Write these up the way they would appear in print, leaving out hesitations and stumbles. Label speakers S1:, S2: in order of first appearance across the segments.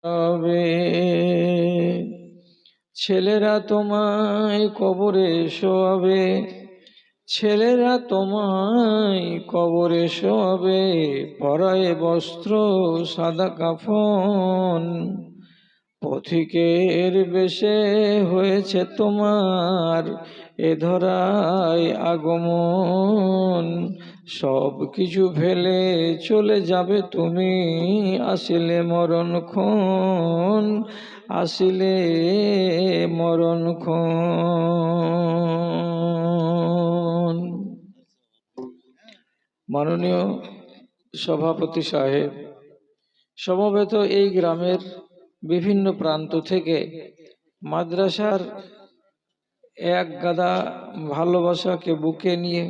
S1: হবে। ছেলেরা তোমায় কবরে শোয়াবে, ছেলেরা তোমায় কবরে শোয়াবে, পরায়ে বস্ত্র সাদা কাফন, পথিকের বেশে হয়েছে তোমার এ ধরায় আগমন। সব কিছু ফেলে চলে যাবে তুমি, আসিলে মরণক্ষণ, আসিলে মরণক্ষণ। মাননীয় সভাপতি সাহেব, সমবেত এই গ্রামের বিভিন্ন প্রান্ত থেকে মাদ্রাসার এক গাদা ভালোবাসাকে বুকে নিয়ে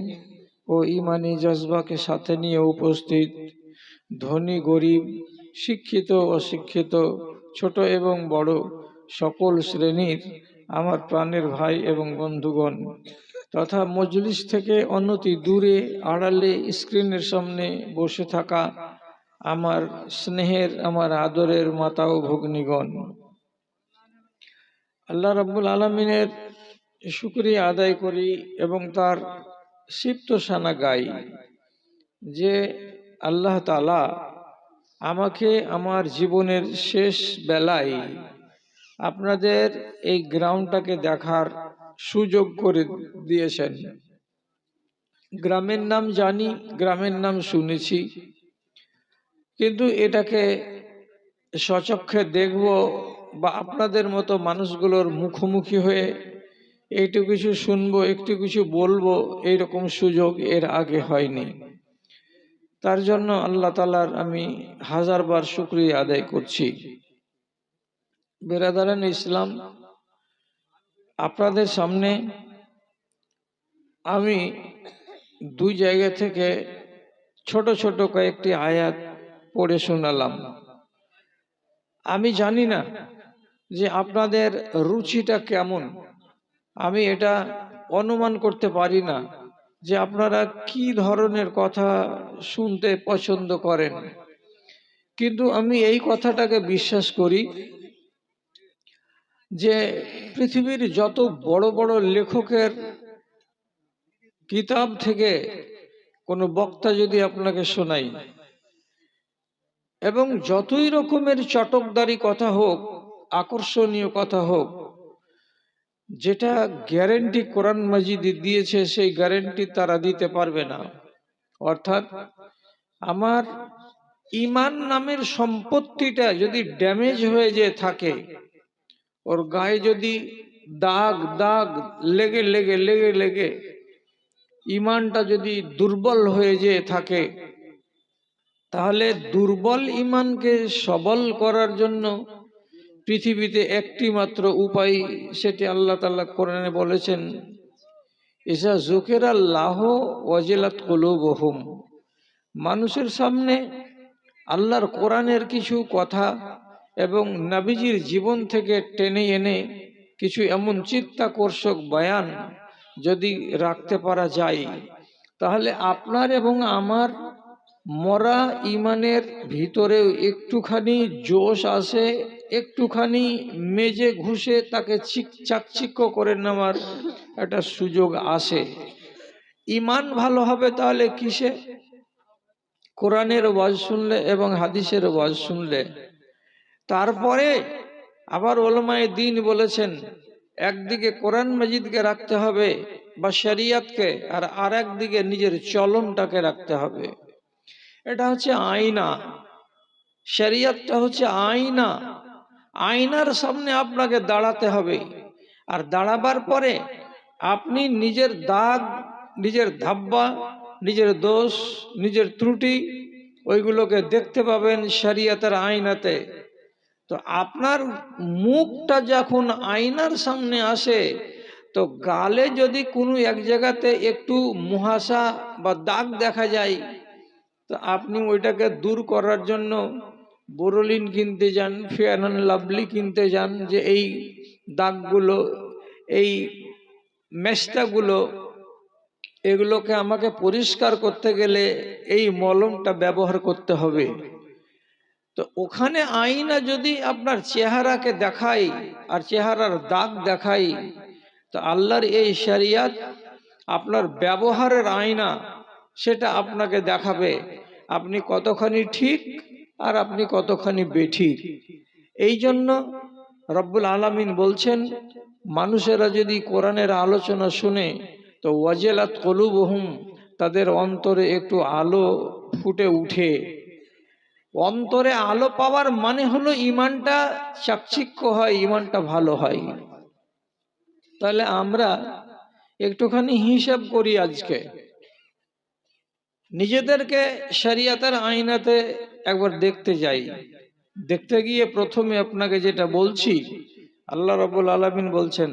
S1: ও ইমানি জজবাকে সাথে নিয়ে উপস্থিত ধনী গরিব, শিক্ষিত অশিক্ষিত, ছোট এবং বড় সকল শ্রেণীর আমার প্রাণের ভাই এবং বন্ধুগণ, তথা মজলিস থেকে অনতি দূরে আড়ালে স্ক্রিনের সামনে বসে থাকা আমার স্নেহের, আমার আদরের মাতা ও ভগ্নীগণ, আল্লাহ রাব্বুল আলামিনের শুকরিয়া আদায় করি এবং তার সিপ্ত সানা গাই যে আল্লাহ তাআলা আমাকে আমার জীবনের শেষ বেলায় আপনাদের এই গ্রাউন্ডটাকে দেখার সুযোগ করে দিয়েছেন। গ্রামের নাম জানি, গ্রামের নাম শুনেছি, কিন্তু এটাকে সচক্ষে দেখব বা আপনাদের মতো মানুষগুলোর মুখোমুখি হয়ে একটু কিছু শুনবো, একটু কিছু বলবো, এইরকম সুযোগ এর আগে হয়নি। তার জন্য আল্লাহ তাআলার আমি হাজারবার শুকরিয়া আদায় করছি। বেরাদারান ইসলাম, আপনাদের সামনে আমি দুই জায়গা থেকে ছোট ছোট কয়েকটি আয়াত পড়ে শোনালাম। আমি জানি না যে আপনাদের রুচিটা কেমন, আমি এটা অনুমান করতে পারি না যে আপনারা কি ধরনের কথা শুনতে পছন্দ করেন, কিন্তু আমি এই কথাটাকে বিশ্বাস করি যে পৃথিবীর যত বড় বড় লেখকের কিতাব থেকে কোনো বক্তা যদি আপনাকে শোনাই, এবং যতই রকমের চটকদারি কথা হোক, আকর্ষণীয় কথা হোক, যেটা গ্যারেন্টি কোরআন মাজিদে দিয়েছে সেই গ্যারেন্টি তারা দিতে পারবে না। অর্থাৎ আমার ঈমান নামের সম্পত্তিটা যদি ড্যামেজ হয়ে যে থাকে, ওর গায়ে যদি দাগ দাগ লেগে লেগে লেগে লেগে ঈমানটা যদি দুর্বল হয়ে যে থাকে, তাহলে দুর্বল ঈমানকে সবল করার জন্য পৃথিবীতে একটি মাত্র উপায়, সেটি আল্লাহ তাআলা কোরআনে বলেছেন, ইজা যুকিরাল্লাহ ওয়াজিলাত কুলুবুহুম। মানুষের সামনে আল্লাহর কোরআনের কিছু কথা এবং নবীজির জীবন থেকে টেনে এনে কিছু এমন চিত্তাকর্ষক বয়ান যদি রাখতে পারা যায়, তাহলে আপনার এবং আমার মরা ঈমানের ভিতরেও একটুখানি জোশ আসে, একটুখানি মেজে ঘুষে তাকে চাকচিক্য করে নেওয়ার একটা সুযোগ আসে। ঈমান ভালো হবে তাহলে কিসে? কোরআনের ওয়াজ শুনলে এবং হাদিসের ওয়াজ শুনলে। তারপরে আবার উলামায়ে দ্বীন বলেছেন, একদিকে কোরআন মাজিদকে রাখতে হবে বা শরীয়তকে, আর আরেকদিকে নিজের চলনটাকে রাখতে হবে। এটা হচ্ছে আয়না, শরীয়তটা হচ্ছে আয়না। আয়নার সামনে আপনাকে দাঁড়াতে হবে, আর দাঁড়াবার পরে আপনি নিজের দাগ, নিজের ধাব্বা, নিজের দোষ, নিজের ত্রুটি ওইগুলোকে দেখতে পাবেন শরীয়তের আয়নাতে। তো আপনার মুখটা যখন আয়নার সামনে আসে, তো গালে যদি কোনো এক জায়গাতে একটু মুহাসা বা দাগ দেখা যায়, তো আপনি ওইটাকে দূর করার জন্য বোরোলিন কিনতে যান, ফেয়ার অ্যান্ড লাভলি কিনতে যান, যে এই দাগগুলো, এই মেস্তাগুলো, এগুলোকে আমাকে পরিষ্কার করতে গেলে এই মলমটা ব্যবহার করতে হবে। তো ওখানে আয়না যদি আপনার চেহারাকে দেখায় আর চেহারার দাগ দেখায়, তো আল্লাহর এই শরিয়ত আপনার ব্যবহারের আয়না, সেটা আপনাকে দেখাবে আপনি কতখানি ঠিক আর আপনি কতখানি বেঠিক। এই জন্য রব্বুল আলামিন বলছেন, মানুষেরা যদি কোরআনের আলোচনা শুনে তো ওয়াজিলাত কুলুবুহুম, তাদের অন্তরে একটু আলো ফুটে উঠে। অন্তরে আলো পাওয়ার মানে হলো ইমানটা চাকচিক্য হয়, ইমানটা ভালো হয়। তাহলে আমরা একটুখানি হিসাব করি, আজকে নিজেদেরকে শরিয়তের আয়নাতে একবার দেখতে যাই। দেখতে গিয়ে প্রথমে আপনাকে যেটা বলছি, আল্লাহ রাব্বুল আলামিন বলছেন,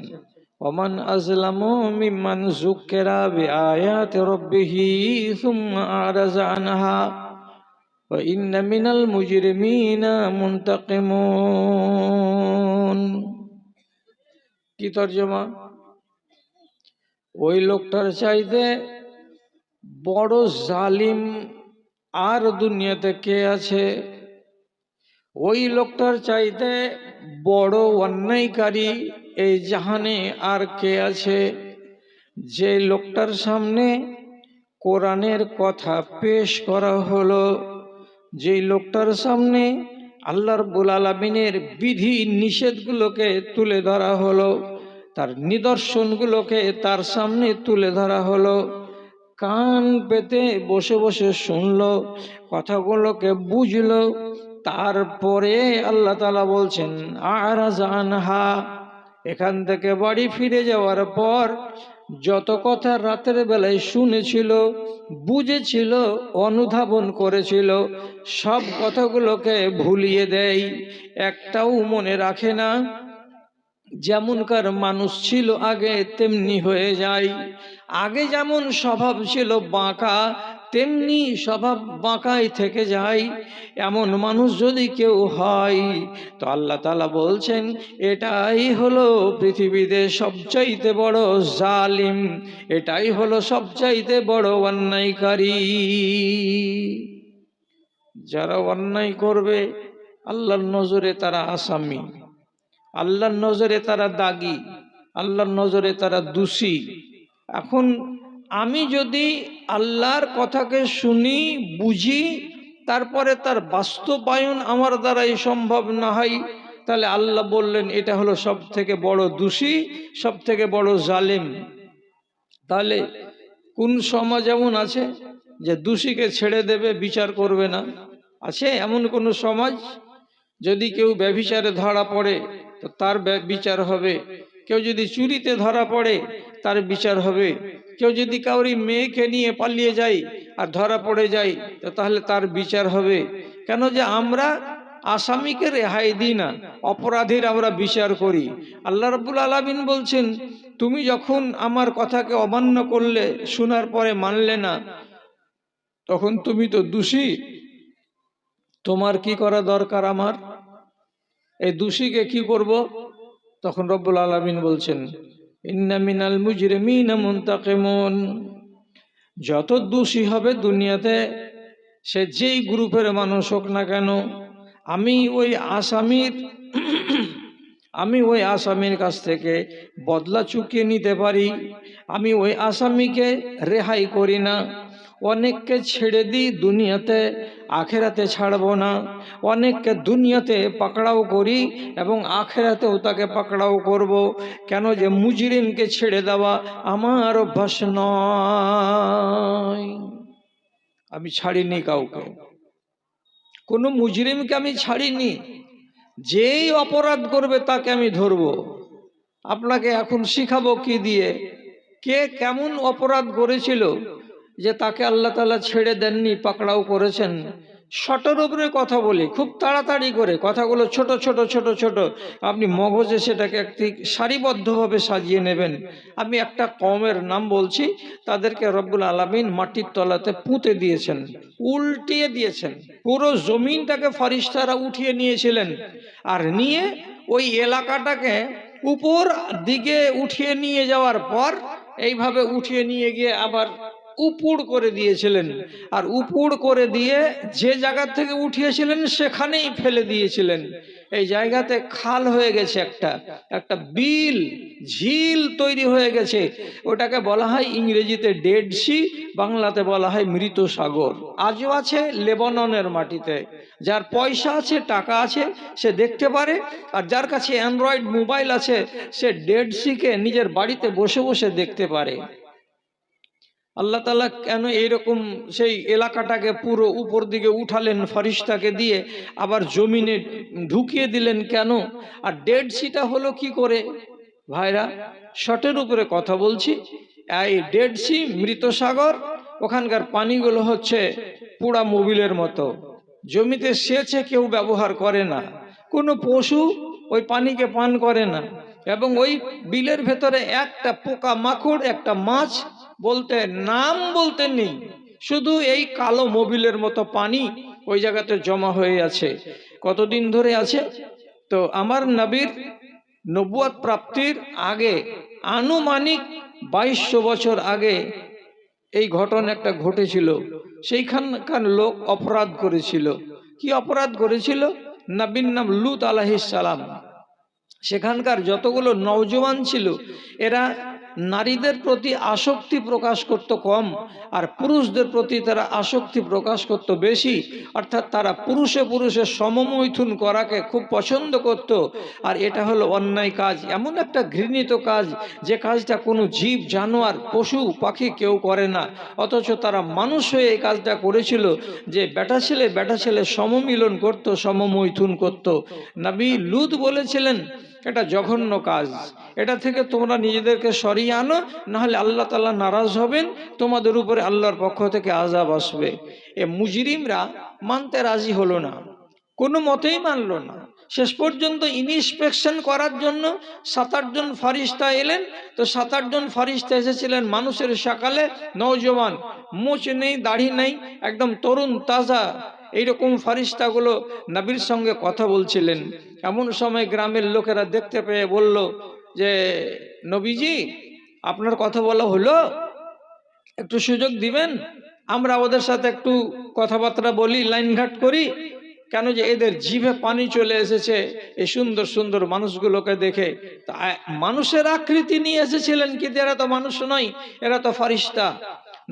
S1: ওমান আযলামু মিম্মান যুক্কিরা বিআয়াতি রাব্বিহি সুম্মা আরাযা আনহা ওয়া ইন্না মিনাল মুজরিমিনা মুনতাকিমুন। কি তরজমা? ওই লোকটার চাইতে বড় জালিম আর দুনিয়াতে কে আছে? ওই লোকটার চাইতে বড় অন্যায়কারী এই জাহানে আর কে আছে? যে লোকটার সামনে কোরআনের কথা পেশ করা হলো, যে লোকটার সামনে আল্লাহ রাব্বুল আলামিনের বিধি নিষেধগুলোকে তুলে ধরা হলো, তার নিদর্শনগুলোকে তার সামনে তুলে ধরা হলো, কান পেতে বসে বসে শুনলো, কথাগুলোকে বুঝলো, তারপরে আল্লাহ তাআলা বলছেন আরাযা আনহা, এখান থেকে বাড়ি ফিরে যাওয়ার পর যত কথা রাতের বেলায় শুনেছিল, বুঝেছিল, অনুধাবন করেছিল, সব কথাগুলোকে ভুলিয়ে দেয়, একটাও মনে রাখে না। যেমনকার মানুষ ছিল আগে তেমনি হয়ে যায়। আগে যেমন স্বভাব ছিল বাঁকা, তেমনি স্বভাব বাঁকাই থেকে যায়। এমন মানুষ যদি কেউ হয় তো আল্লাহ তাআলা বলছেন এটাই হলো পৃথিবীতে সবচাইতে বড় জালিম, এটাই হলো সবচাইতে বড় অন্যায়কারী। যারা অন্যায় করবে আল্লাহর নজরে তারা আসামি, আল্লাহর নজরে তারা দাগী, আল্লাহর নজরে তারা দোষী। এখন আমি যদি আল্লাহর কথাকে শুনি, বুঝি, তারপরে তার বাস্তবায়ন আমার দ্বারাই সম্ভব না হয়, তাহলে আল্লাহ বললেন এটা হলো সব থেকে বড় দোষী, সব থেকে বড় জালেম। তাহলে কোন সমাজ এমন আছে যে দোষীকে ছেড়ে দেবে, বিচার করবে না? আছে এমন কোন সমাজ? যদি কেউ ব্যভিচারে ধরা পড়ে তো তার বিচার হবে, কেউ যদি চুরিতে ধরা পড়ে তার বিচার হবে, কেউ যদি কাউরি মেয়েকে নিয়ে পালিয়ে যায় আর ধরা পড়ে যায় তো তাহলে তার বিচার হবে। কেন? যে আমরা আসামিকে রেহাই দিই না, অপরাধীর আমরা বিচার করি। আল্লাহ রাব্বুল আলামিন বলছেন তুমি যখন আমার কথাকে অমান্য করলে, শোনার পরে মানলে না, তখন তুমি তো দোষী। তোমার কি করা দরকার? আমার এই দোষীকে কি করব? তখন রব্বুল আলামিন বলছেন ইন্না মিনাল মুজরিমিনা মুনতাকিমুন। যত দোষী হবে দুনিয়াতে, সে যেই গ্রুপের মানুষ হোক না কেন, আমি ওই আসামির কাছ থেকে বদলা চুকিয়ে নিতে পারি। আমি ওই আসামিকে রেহাই করি না। অনেককে ছেড়ে দিই দুনিয়াতে, আখেরাতে ছাড়বো না। অনেককে দুনিয়াতে পাকড়াও করি এবং আখেরাতেও তাকে পাকড়াও করব। কেন? যে মুজরিমকে ছেড়ে দেওয়া আমার অভ্যাস নয়। আমি ছাড়িনি কাউকে, কোনো মুজরিমকে আমি ছাড়িনি। যেই অপরাধ করবে তাকে আমি ধরবো। আপনাকে এখন শিখাবো কি দিয়ে? কে কেমন অপরাধ করেছিল যে তাকে আল্লাহ তাআলা ছেড়ে দেননি, পাকড়াও করেছেন। শর্টের উপরে কথা বলি, খুব তাড়াতাড়ি করে কথাগুলো ছোট ছোট ছোট ছোট, আপনি মগজে সেটাকে একটি সারিবদ্ধভাবে সাজিয়ে নেবেন। আমি একটা কওমের নাম বলছি, তাদেরকে রব্বুল আলামিন মাটির তলাতে পুঁতে দিয়েছেন, উল্টিয়ে দিয়েছেন। পুরো জমিনটাকে ফারিস্তারা উঠিয়ে নিয়েছিলেন, আর নিয়ে ওই এলাকাটাকে উপর দিকে উঠিয়ে নিয়ে যাওয়ার পর এইভাবে উঠিয়ে নিয়ে গিয়ে আবার উপুড় করে দিয়েছিলেন, আর উপুড় করে দিয়ে যে জায়গা থেকে উঠিয়েছিলেন সেখানেই ফেলে দিয়েছিলেন। এই জায়গাতে খাল হয়ে গেছে, একটা বিল ঝিল তৈরি হয়ে গেছে। ওটাকে বলা হয় ইংরেজিতে ডেড সি, বাংলাতে বলা হয় মৃত সাগর। আজও আছে লেবাননের মাটিতে। যার পয়সা আছে, টাকা আছে, সে দেখতে পারে। আর যার কাছে অ্যান্ড্রয়েড মোবাইল আছে, সে ডেড সিকে নিজের বাড়িতে বসে বসে দেখতে পারে। আল্লাহ তাআলা কেন এইরকম সেই এলাকাটাকে পুরো উপর দিকে উঠালেন ফেরেশতাকে দিয়ে, আবার জমিনে ঢুকিয়ে দিলেন কেন? আর ডেড সিটা হলো কি করে? ভাইরা, শটের উপরে কথা বলছি। এই ডেড সি, মৃত সাগর, ওখানকার পানিগুলো হচ্ছে পুরা মোবিলের মতো। জমিতে সেচে কেউ ব্যবহার করে না, কোনো পশু ওই পানিকে পান করে না। এবং ওই বিলের ভেতরে একটা পোকা মাকড়, একটা মাছ বলতে নাম বলতে নেই। শুধু এই কালো মোবিলের মতো পানি ওই জায়গাতে জমা হয়ে আছে। কতদিন ধরে আছে? তো আমার নবীর নবুয়ত প্রাপ্তির আগে, আনুমানিক 2200 বছর আগে এই ঘটনা একটা ঘটেছিল। সেইখানকার লোক অপরাধ করেছিল। কি অপরাধ করেছিল? নবীর নাম লূত আলাইহিস সালাম। সেখানকার যতগুলো নওজওয়ান ছিল, এরা নারীদের প্রতি আসক্তি প্রকাশ করত কম, আর পুরুষদের প্রতি তারা আসক্তি প্রকাশ করত বেশি। অর্থাৎ তারা পুরুষে পুরুষে সমমৈথুন করাকে খুব পছন্দ করত। আর এটা হলো অন্যায় কাজ, এমন একটা ঘৃণিত কাজ যে কাজটা কোনো জীব জানোয়ার পশু পাখি কেউ করে না। অথচ তারা মানুষ হয়ে এই কাজটা করেছিল, যে বেটা ছেলে সমমিলন করত, সমমৈথুন করত। নবী লূত বলেছিলেন এটা জঘন্য কাজ, এটা থেকে তোমরা নিজেদেরকে সরিয়ে আনো, নাহলে আল্লাহ তাআলা নারাজ হবেন, তোমাদের উপরে আল্লাহর পক্ষ থেকে আযাব আসবে। এ মুজরিমরা মানতে রাজি হলো না, কোনো মতেই মানল না। শেষ পর্যন্ত ইন্সপেকশন করার জন্য 7-8 জন ফারিস্তা এলেন। তো 7-8 জন ফারিস্তা এসেছিলেন মানুষের সকালে, নওজওয়ান, মুছ নেই, দাড়ি নেই, একদম তরুণ তাজা। এইরকম ফারিস্তাগুলো নবীর সঙ্গে কথা বলছিলেন। এমন সময় গ্রামের লোকেরা দেখতে পেয়ে বলল যে, নবীজি, আপনার কথা বলা হলো, একটু সুযোগ দিবেন, আমরা ওদের সাথে একটু কথাবার্তা বলি, লাইনঘাট করি। কেন যে এদের জিভে পানি চলে এসেছে এই সুন্দর সুন্দর মানুষগুলোকে দেখে। তা মানুষের আকৃতি নিয়ে এসেছিলেন, কিন্তু এরা তো মানুষ নয়, এরা তো ফারিস্তা।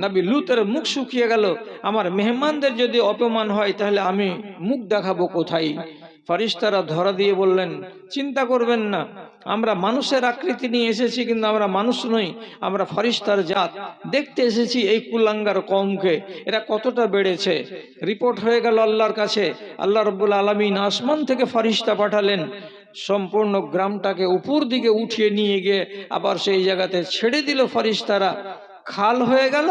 S1: নবী লূতের মুখ শুকিয়ে গেল, আমার মেহমানদের যদি অপমান হয় তাহলে আমি মুখ দেখাবো কোথায়? ফারিস্তারা ধরা দিয়ে বললেন, চিন্তা করবেন না, আমরা মানুষের আকৃতি নিয়ে এসেছি, কিন্তু আমরা মানুষ নই, আমরা ফারিস্তার জাত। দেখতে এসেছি এই কুলাঙ্গার কওমকে, এরা কতটা বেড়েছে। রিপোর্ট হয়ে গেল আল্লাহর কাছে। আল্লাহ রাব্বুল আলামিন আসমান থেকে ফারিস্তা পাঠালেন, সম্পূর্ণ গ্রামটাকে উপর দিকে উঠিয়ে নিয়ে গিয়ে আবার সেই জায়গাতে ছেড়ে দিল ফারিস্তারা। খাল হয়ে গেল,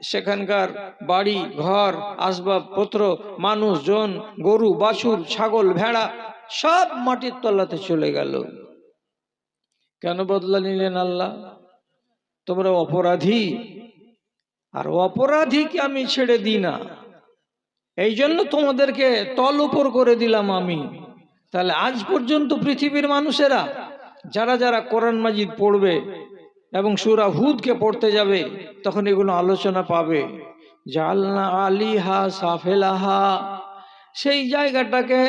S1: সেখানকার বাড়ি ঘর, আসবাবপত্র, মানুষজন, গরু বাছুর, ছাগল ভেড়া সব মাটির তলাতে চলে গেল। কেন বদলা নিলেন আল্লাহ? তোমরা অপরাধী, আর অপরাধীকে আমি ছেড়ে দিই না, এই জন্য তোমাদেরকে তল উপর করে দিলাম আমি। তাহলে আজ পর্যন্ত পৃথিবীর মানুষেরা যারা যারা কোরআন মাজিদ পড়বে এবং সূরা হুদকে পড়তে যাবে, তখন এগুলো আলোচনা পাবে। জালনা আলিহা সাফেলাহা, সেই জায়গাটাকে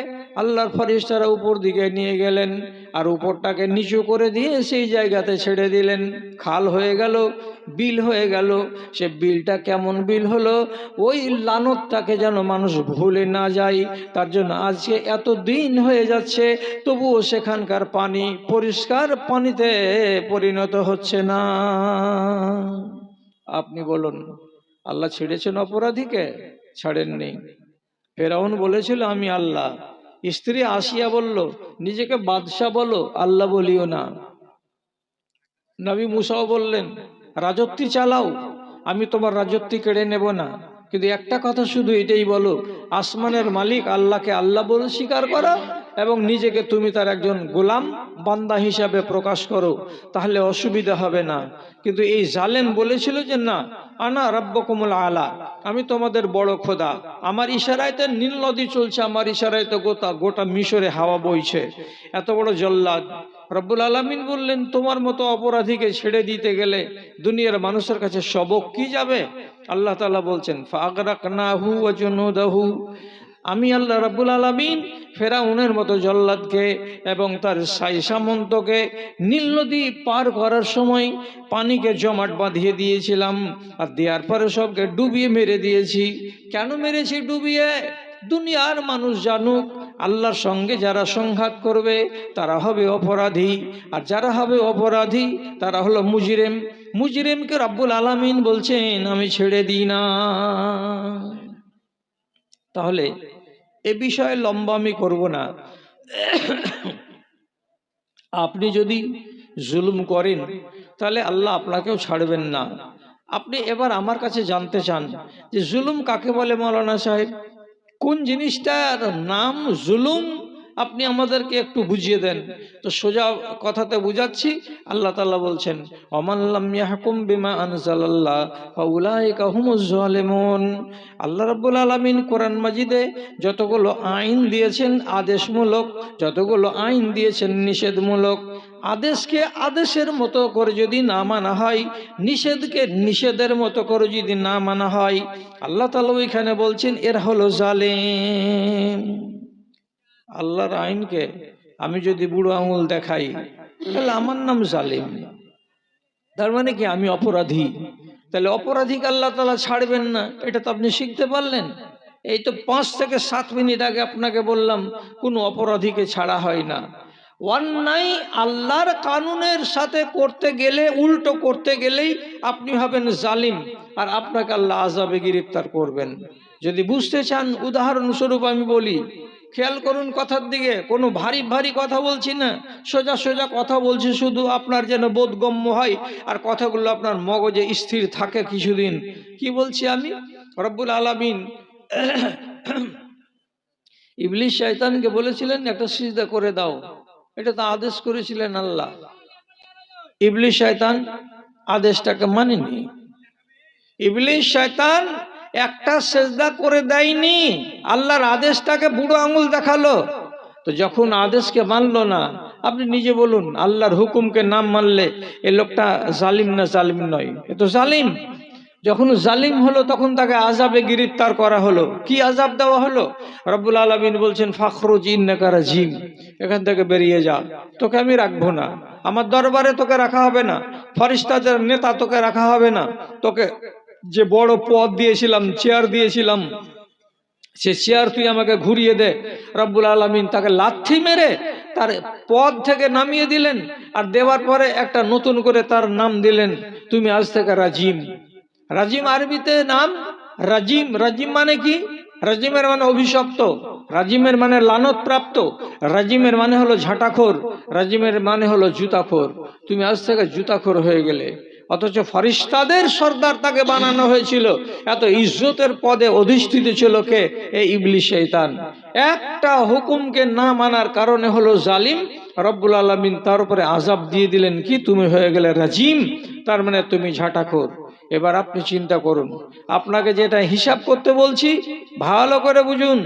S1: আল্লাহর ফেরেশতারা উপর দিকে নিয়ে গেলেন, আর উপরটাকে নিচু করে দিয়ে সেই জায়গাতে ছেড়ে দিলেন। খাল হয়ে গেল, বিল হয়ে গেল। সে বিলটা কেমন বিল হলো? ওই লানতটাকে যেন মানুষ ভুলে না যায়, তার জন্য আজকে এত দিন হয়ে যাচ্ছে, তবুও সেখানকার পানি পরিষ্কার পানিতে পরিণত হচ্ছে না। আপনি বলুন, আল্লাহ ছেড়েছেন অপরাধীকে? ছাড়েননি। ফেরাউন বলেছিল আমি আল্লাহ, স্ত্রী আসিয়া বলল নিজেকে বাদশাহ বলো, আল্লাহ বলিও না। নবী মুসাও বললেন রাজত্ব চালাও, আমি তোমার রাজত্ব কেড়ে নেব না, কিন্তু একটা কথা শুধু এটাই বলো, আসমানের মালিক আল্লাহকে আল্লাহ বলে স্বীকার করো এবং নিজেকে তুমি তার একজন গোলাম বান্দা হিসাবে প্রকাশ করো, তাহলে অসুবিধা হবে না। কিন্তু এই জালেম বলেছিল যে না, আনা রাব্বুকুমুল আলা, আমি তোমাদের বড় খোদা, আমার ইশারায় তো নীল নদী চলছে, আমার ইশারায় তো গোটা মিশরে হাওয়া বইছে। এত বড় জল্লাদ। রব্বুল আলামিন বললেন, তোমার মতো অপরাধীকে ছেড়ে দিতে গেলে দুনিয়ার মানুষের কাছে সবক কি যাবে? আল্লাহ তাআলা বলছেন, ফাগরাকনাহু ওয়া জুনুদাহু, আমি আল্লাহ রাব্বুল আলামিন ফেরাউনের মতো জল্লাদকে এবং তার সামন্তকে নীল নদী পার করার সময় পানিকে জমাট বাঁধিয়ে দিয়েছিলাম, আর দেওয়ার পরে সবকে ডুবিয়ে মেরে দিয়েছি। কেন মেরেছি ডুবিয়ে? দুনিয়ার মানুষ জানুক আল্লাহর সঙ্গে যারা সংঘাত করবে তারা হবে অপরাধী, আর যারা হবে অপরাধী তারা হলো মুজরিম। মুজরিমকে রাব্বুল আলামিন বলছেন আমি ছেড়ে দিই না। তাহলে এ বিষয়ে লম্বা আমি করব না। আপনি যদি জুলুম করেন তাহলে আল্লাহ আপনাকেও ছাড়বেন না। আপনি এবার আমার কাছে জানতে চান যে জুলুম কাকে বলে মাওলানা সাহেব? কোন জিনিসটার নাম জুলুম? আপনি আমাদেরকে একটু বুঝিয়ে দেন। তো সোজা কথাতে বুঝাচ্ছি। আল্লাহ তাআলা বলছেন, ওমান লাম ইয়াহকুম বিমা আনজালাল্লাহ ফাউলাইকা হুমুজ জালিমুন। আল্লাহ রাব্বুল আলামিন কোরআন মাজিদে যতগুলো আইন দিয়েছেন আদেশমূলক, যতগুলো আইন দিয়েছেন নিষেধমূলক, আদেশকে আদেশের মতো করে যদি না মানা হয়, নিষেধকে নিষেধের মতো করে যদি না মানা হয়, আল্লাহ তাআলা ওইখানে বলছেন এরা হলো জালেম। আল্লাহর আইনকে আমি যদি বুড়ো আঙুল দেখাই তাহলে আমার নাম জালেম। তার মানে কি আমি অপরাধী। তাহলে অপরাধীকে আল্লাহ তাআলা ছাড়বেন না, এটা তো আপনি শিখতে পারলেন। এই তো 5 থেকে 7 মিনিট আগে আপনাকে বললাম কোনো অপরাধীকে ছাড়া হয় না। অন্যায় আল্লাহর কানুনের সাথে করতে গেলে, উল্টো করতে গেলেই আপনি হবেন জালিম, আর আপনাকে আল্লাহ আযাবে গ্রেফতার করবেন। যদি বুঝতে চান উদাহরণস্বরূপ আমি বলি, খেয়াল করুন কথার দিকে। কোনো ভারী ভারী কথা বলছি না, সোজা সোজা কথা বলছি, শুধু আপনার যেন বোধগম্য হয় আর কথাগুলো আপনার মগজে স্থির থাকে কিছুদিন। কি বলছি আমি? রব্বুল আলামিন ইবলিস শয়তানকে বলেছিলেন একটা সিজদা করে দাও, এটা তো আদেশ করেছিলেন আল্লাহ। ইবলিস শয়তান আদেশটাকে মানেনি। ইবলিস শয়তান একটা সেজদা করে দেয়নি, আল্লাহর আদেশটাকে বুড়ো আঙুল দেখালো। তো যখন আদেশকে মানলো না, আপনি নিজে বলুন আল্লাহর হুকুমকে নাম মানলে এ লোকটা জালিম না জালিম নয়? এ তো জালিম। যখন জালিম হলো তখন তাকে আযাবে গ্রেফতার করা হলো। কি আযাব দেওয়া হলো? রব্বুল আলামিন বলছেন ফাখরুজ ইন্নাকা রাজিম, এখান থেকে বেরিয়ে যা, তোকে আমি রাখবো না, আমার দরবারে তোকে রাখা হবে না, ফেরেশতাদের নেতা তোকে রাখা হবে না, তোকে যে বড় পদ দিয়েছিলাম, চেয়ার দিয়েছিলাম, সে চেয়ার তুই আমাকে ঘুরিয়ে দে। রব্বুল আলামিন তাকে লাথি মেরে তার পদ থেকে নামিয়ে দিলেন, আর দেওয়ার পরে একটা নতুন করে তার নাম দিলেন, তুমি আজ থেকে রাজিম। রাজিম আরবিতে নাম রাজিম। রাজিম মানে কি? রাজিমের মানে অভিশপ্ত, রাজিমের মানে লানত প্রাপ্ত, রাজিমের মানে হলো ঝাঁটাখোর, রাজিমের মানে হলো জুতাখোর। তুমি আজ থেকে জুতাখোর হয়ে গেলে। অথচ ফেরেশতাদের সর্দার তাকে বানানো হয়েছিল, এত ইজ্জতের পদে অধিষ্ঠিত ছিল কে? এই ইবলিস শয়তান। একটা হুকুমকে না মানার কারণে হলো জালিম। রব্বুল আলামিন তার উপরে আযাব দিয়ে দিলেন কি? তুমি হয়ে গেলে রাজিম, তার মানে তুমি ঝাঁটাখোর। এবার আপনি চিন্তা করুন, আপনাকে যেটা হিসাব করতে বলছি ভালো করে বুঝুন।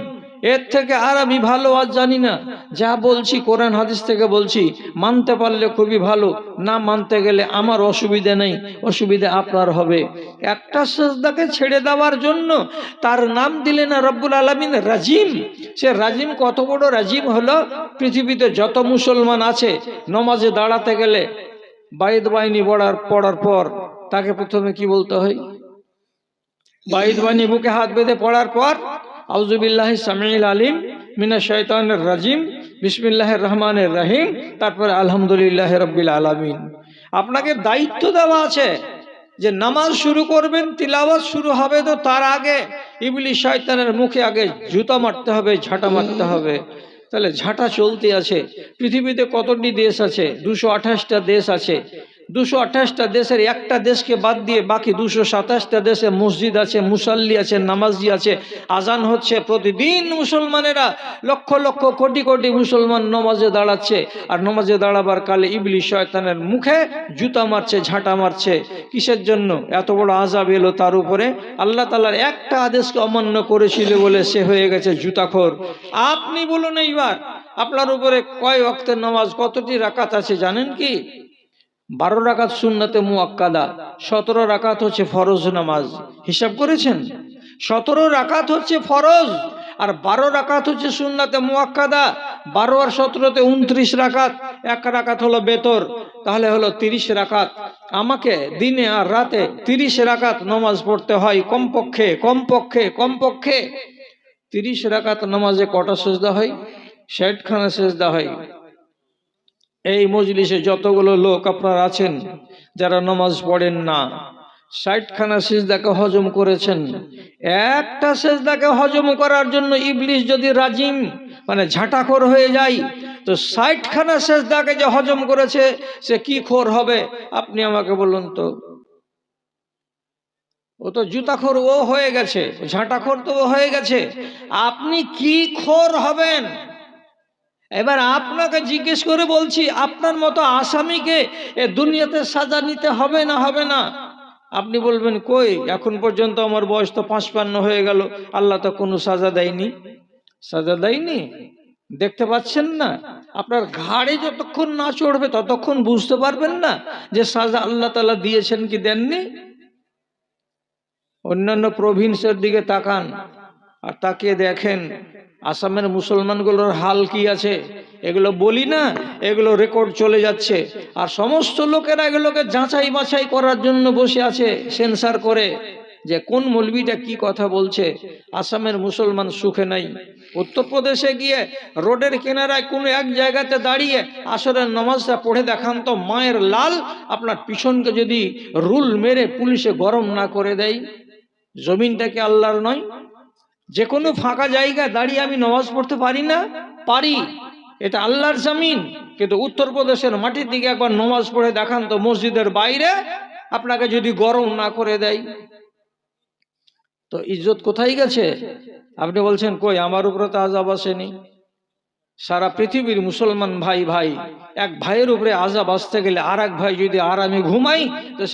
S1: এর থেকে আর আমি ভালো আজ জানি না। যা বলছি কোরআন হাদিস থেকে বলছি, মানতে পারলে খুবই ভালো, না মানতে গেলে আমার অসুবিধা নেই, অসুবিধা আপনার হবে। একটা সিজদাকে ছেড়ে দেওয়ার জন্য তার নাম দিলেন রব্বুল আলামিন রাজিম। সে রাজিম কত বড় রাজিম হলো, পৃথিবীতে যত মুসলমান আছে নামাজে দাঁড়াতে গেলে বাইদ বাহিনী পড়ার পর তাকে প্রথমে কি বলতে হয়? বাইদ বাহিনী বুকে হাত বেঁধে পড়ার পর আউযু বিল্লাহি সামিউল আলিম মিনাশ শাইতানির রাজিম বিসমিল্লাহির রহমানির রহিম, তারপর আলহামদুলিল্লাহি রাব্বিল আলামিন। আপনাকে দায়িত্ব দেওয়া আছে যে নামাজ শুরু করবেন, তিলাওয়াত শুরু হবে, তো তার আগে ইবলিস শয়তানের মুখে আগে জুতা মারতে হবে, ঝাঁটা মারতে হবে। তাহলে ঝাঁটা চলতে আছে। পৃথিবীতে কতটি দেশ আছে? 228টা দেশ আছে। 228টা দেশের একটা দেশকে বাদ দিয়ে বাকি 227টা দেশে মসজিদ আছে, মুসাল্লি আছে, নামাজি আছে, আজান হচ্ছে প্রতিদিন। মুসলমানেরা লক্ষ লক্ষ কোটি কোটি মুসলমান নামাজে দাঁড়াচ্ছে, আর নামাজে দাঁড়াবার কালে ইবলিস শয়তানের মুখে জুতা মারছে, ঝাঁটা মারছে। কিসের জন্য? এত বড় আযাব এলো তার উপরে। আল্লাহ তাআলার একটা আদেশকে অমান্য করেছিল বলে সে হয়ে গেছে জুতাখোর। আপনি বলুন এইবার আপনার উপরে কয় ওয়াক্তের নামাজ, কতটি রাকাত আছে জানেন কি? 12 রাকাত সুন্নতে মুআক্কাদা, 17 রাকাত হচ্ছে ফরজ নামাজ। হিসাব করেছেন? 17 রাকাত হচ্ছে ফরজ আর 12 রাকাত হচ্ছে সুন্নতে মুআক্কাদা। 12 আর 17তে 29 রাকাত, এক রাকাত হলো বেতর, তাহলে হলো 30 রাকাত। আমাকে দিনে আর রাতে 30 রাকাত নামাজ পড়তে হয় কমপক্ষে কমপক্ষে কমপক্ষে। 30 রাকাত নামাজে কটা সেজদা হয়? 60 খানা সেজদা হয়। এই মজলিসে যতগুলো লোক আপনারা আছেন যারা নামাজ পড়েন না, 60 খানা সিজদাকে হজম করেছেন। একটা সিজদাকে হজম করার জন্য ইবলিস যদি রাজিম মানে ঝাঁটাখোর হয়ে যায়, তো 60 খানা সিজদাকে যে হজম করেছে সে কি খোর হবে আপনি আমাকে বলুন তো? ও তো জুতাখোর ও হয়ে গেছে, ঝাঁটাখোর তো ও হয়ে গেছে, আপনি কি খোর হবেন? এবার আপনাকে জিজ্ঞেস করে বলছি, আপনার মতো আসামিকে এ দুনিয়াতে সাজা নিতে হবে না হবে না? আপনি বলবেন কই, এখন পর্যন্ত আমার বয়স তো 55 হয়ে গেল, আল্লাহ তো কোনো সাজা দেয়নি। সাজা দেয়নি, দেখতে পাচ্ছেন না? আপনার ঘাড়ে যতক্ষণ না চড়বে ততক্ষণ বুঝতে পারবেন না যে সাজা আল্লাহ তাআলা দিয়েছেন কি দেননি। অন্যান্য প্রভিন্সের দিকে তাকান আর তাকিয়ে দেখেন আসামের মুসলমানগুলোর হাল কি আছে। এগুলো বলি না, এগুলো রেকর্ড চলে যাচ্ছে, আর সমস্ত লোকেরা এগুলোকে যাচাই বাছাই করার জন্য বসে আছে সেন্সার করে যে কোন মৌলবীটা কি কথা বলছে। আসামের মুসলমান সুখে নাই। উত্তরপ্রদেশে গিয়ে রোডের কিনারায় কোনো এক জায়গাতে দাঁড়িয়ে আসরের নামাজটা পড়ে দেখান তো, মায়ের লাল আপনার পিছনকে যদি রুল মেরে পুলিশে গরম না করে দেয়। জমিনটা কি আল্লাহর নয়? যে কোনো ফাঁকা জায়গায় দাঁড়িয়ে আমি নামাজ পড়তে পারি না? পারি, এটা আল্লাহর জমিন। কিন্তু উত্তরপ্রদেশের মাটির দিকে একবার নামাজ পড়ে দেখান তো, মসজিদের বাইরে আপনাকে যদি গরম না করে দেয়, তো ইজ্জত কোথায় গেছে? আপনি বলছেন কই আমার উপরে তো আযাব আসেনি। সারা পৃথিবীর মুসলমান ভাই ভাই, এক ভাইয়ের উপরে আযাব আসতে গেলে আর এক ভাই যদি আরামে ঘুমাই তো